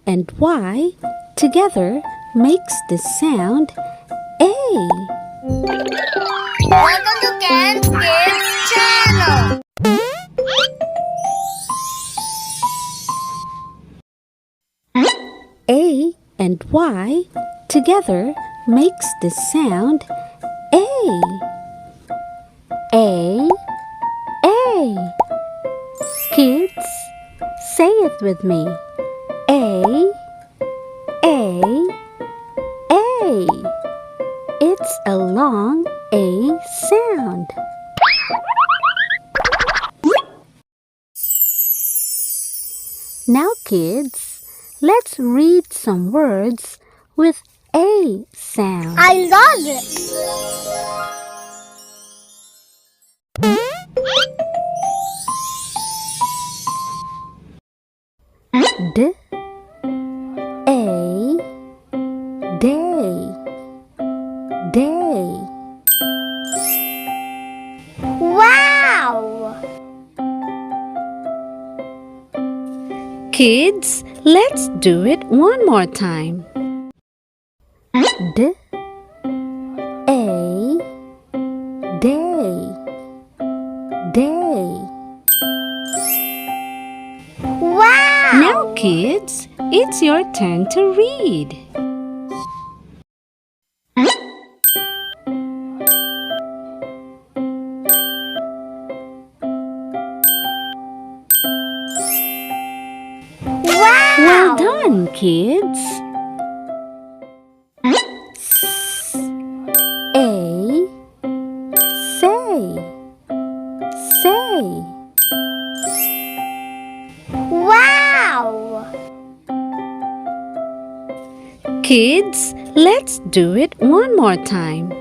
and Y together makes the sound A. Welcome to Ken's Kids channel. A and Y together makes the sound A. A. A. Kids, say it with me. A. A. A. It's a long A sound. Now, kids, let's read some words with A sound. I love it. D. A. Day. Day. Wow! Kids, let's do it one more time. D. A. Day. Day. Wow! Now, kids, it's your turn to read. Wow! Well done, kids. S. A. Say. Say. Wow! Kids, let's do it one more time.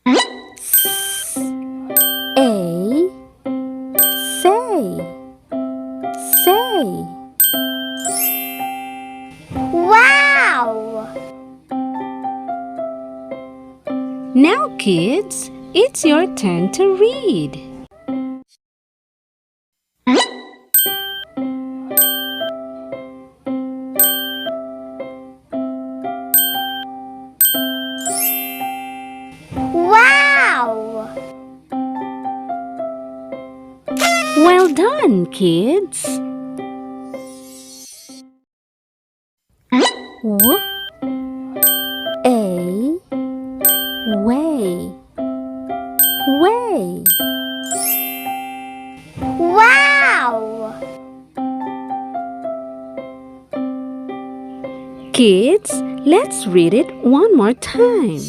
S. A. Say. Say. Wow! Now, kids, it's your turn to read. Wow! Well done, kids. W. A. Way. Way. Wow! Kids, let's read it one more time.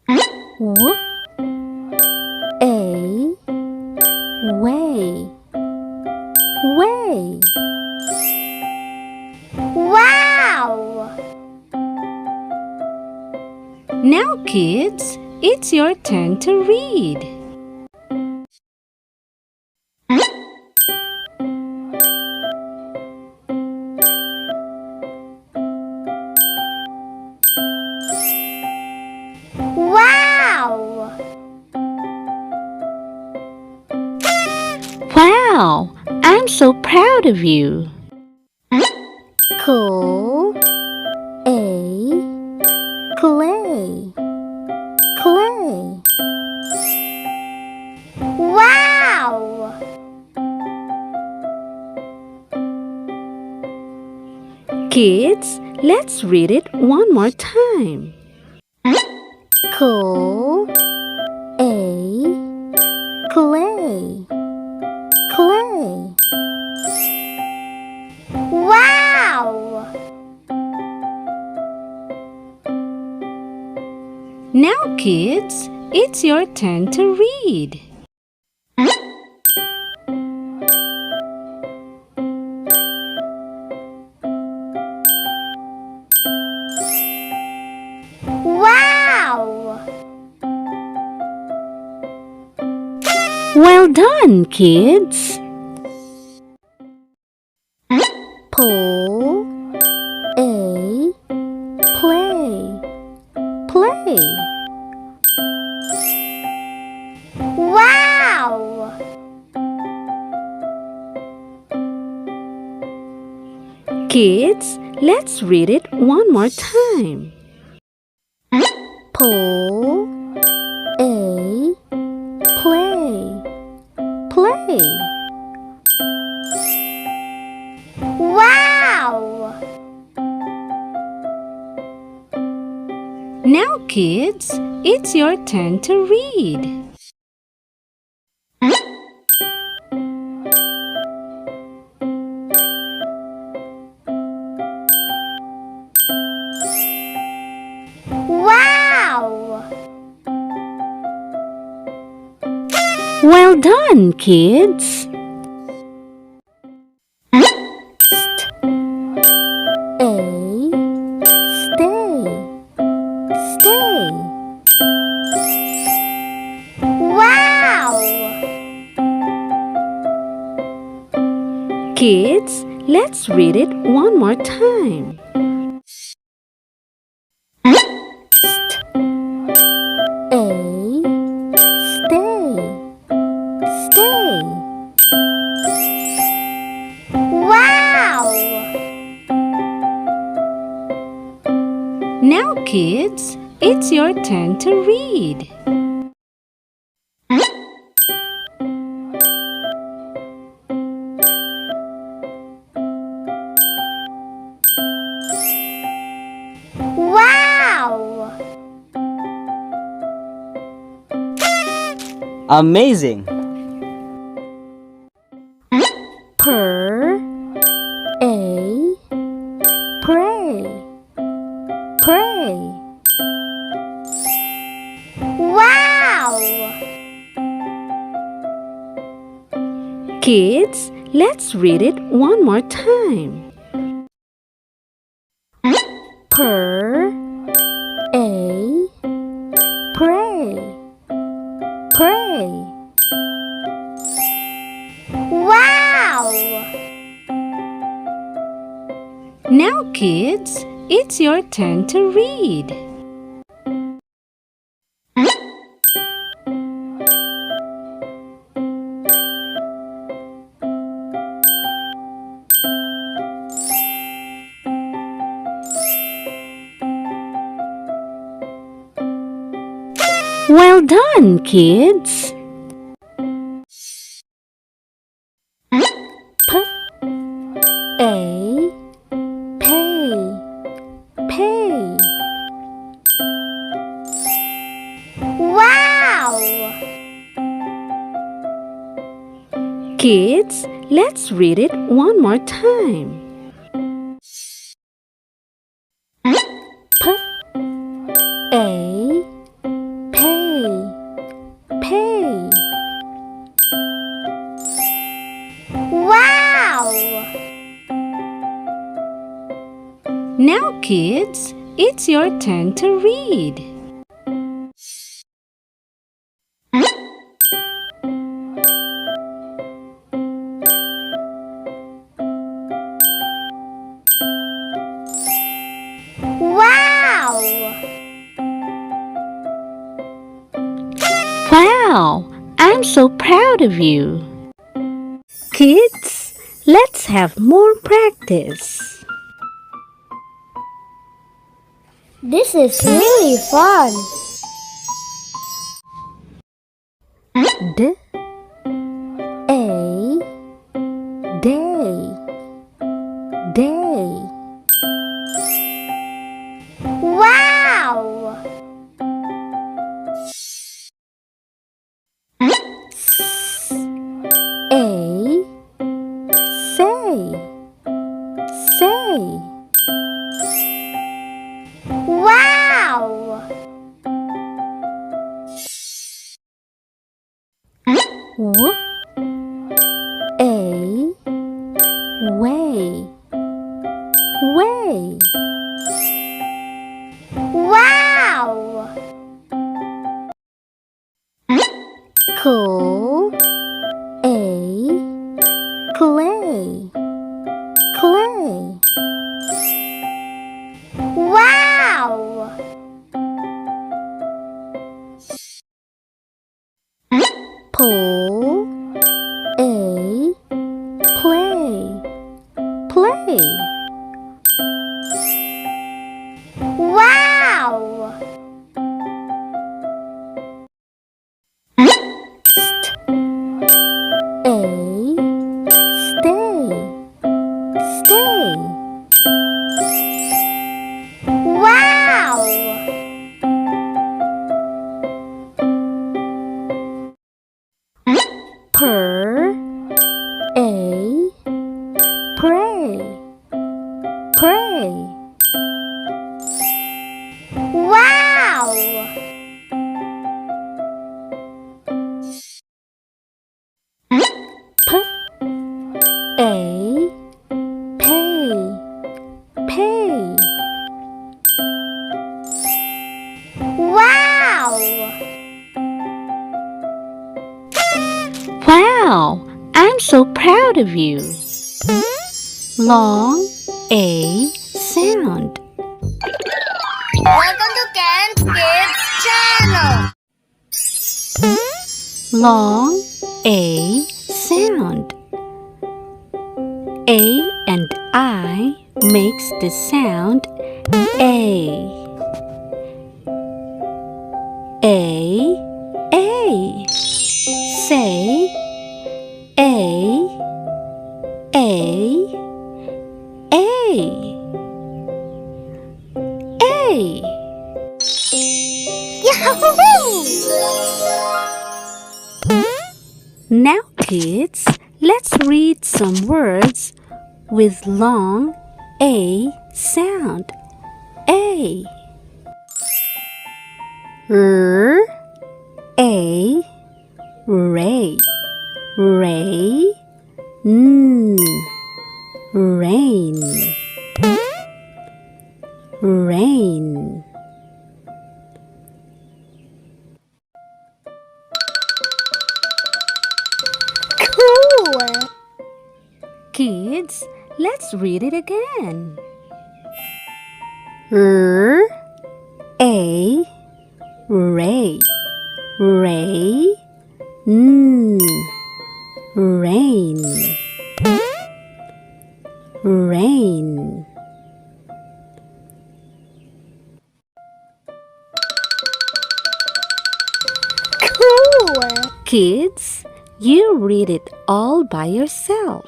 W. A. Way. Way. Wow! Now, kids, it's your turn to read. Wow! Wow, I'm so proud of you. Cool. A. Clay. Clay. Wow! Kids, let's read it one more time. Cool. A. Clay. Clay. Wow! Now, kids, it's your turn to read. Wow! Well done, kids. Pull. A. Play. Play. Wow! Kids, let's read it one more time. Pull, a, play, play. Wow! Now, kids, it's your turn to read. Wow! Well done, kids. A, stay, stay. Wow! Kids, let's read it one more time. A, stay, stay. Wow! Now, kids, it's your turn to read. Wow! Amazing! Per, a, pray, pray. Wow! Kids, let's read it one more time. Per, a, pray, pray. Wow! Now, kids, it's your turn to read. Well done, kids. A, pay, pay. Wow! Kids, let's read it one more time. A, pay, pay. Wow! Now, kids, it's your turn to read. Wow! Wow, I'm so proud of you. Kids, let's have more practice. This is really fun. D, a, day, day. Wow! A, say, say. Wow! W, a, way, way. Wow! Cool, a, clay, clay. Wow! Pull, a, play, play. pray, pray. Wow! A, pay, pay. Wow! Wow, I'm so proud of you. Long A sound. Welcome to Ken's Kids Channel. Long A sound. A and I makes the sound A. A, A. Say A, A, A. A. Yahoo! Now, kids, let's read some words with long A sound. A. A. Ray. Ray. Rain. Rain. Cool! Kids, let's read it again. A. Ray. Ray. Rain. Rain. Cool! Kids, you read it all by yourself.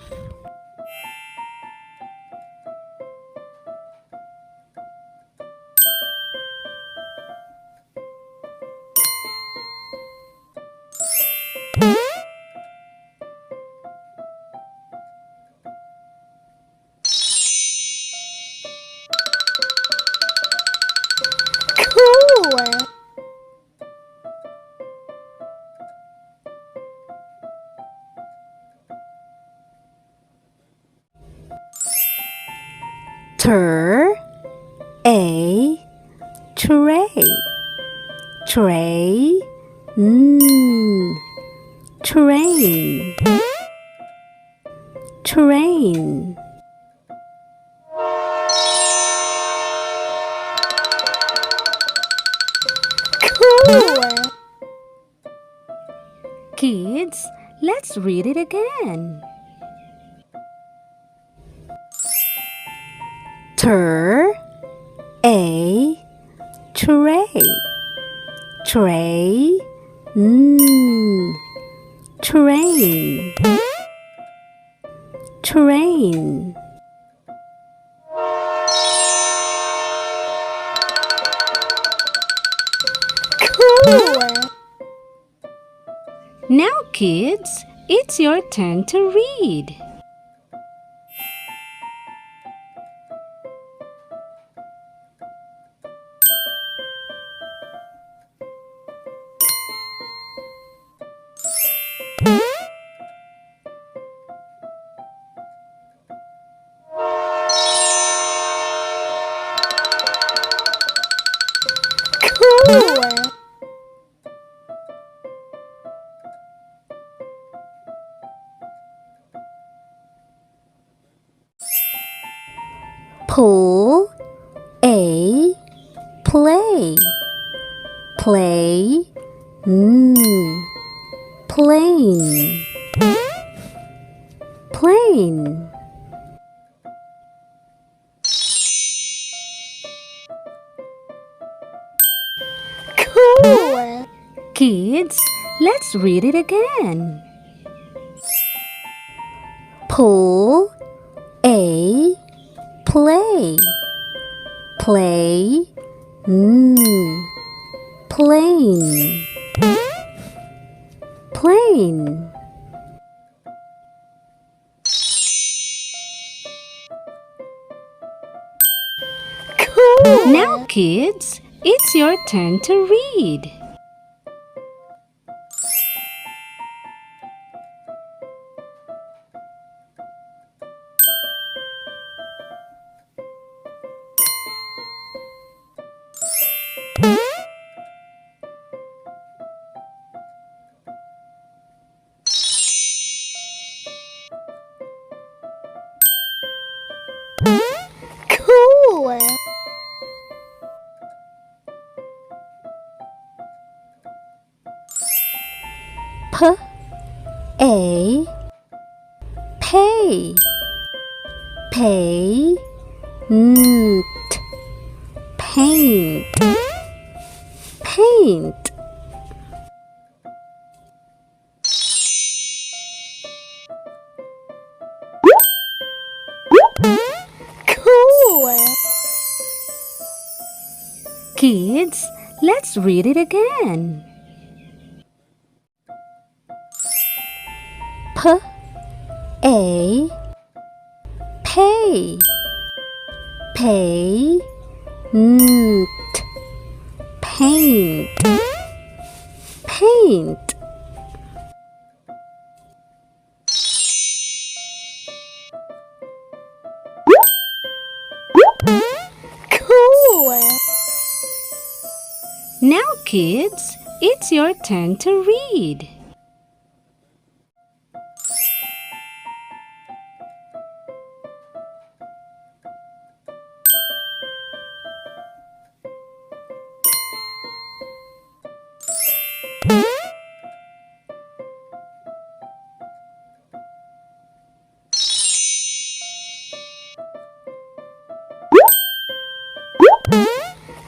Cool! A. Tray. Tray. Train. Train. Cool! Kids, let's read it again. A. Tray. Tray. Train. Train. Cool! Now, kids, it's your turn to read. Cool! Pull A. Play. Play. Plane. Plane. Cool! Kids, let's read it again. Pull A. Play. Play. Plane. Plane. Now, kids, it's your turn to read. Cool. Pay. Pay. Paint. Paint. Cool. Kids, let's read it again. Pay. Paint. Paint. Cool. Now, kids, it's your turn to read.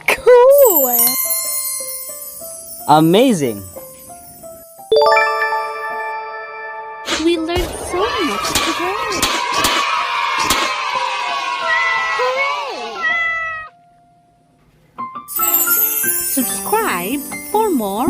Cool. Amazing! We learned so much today. Subscribe for more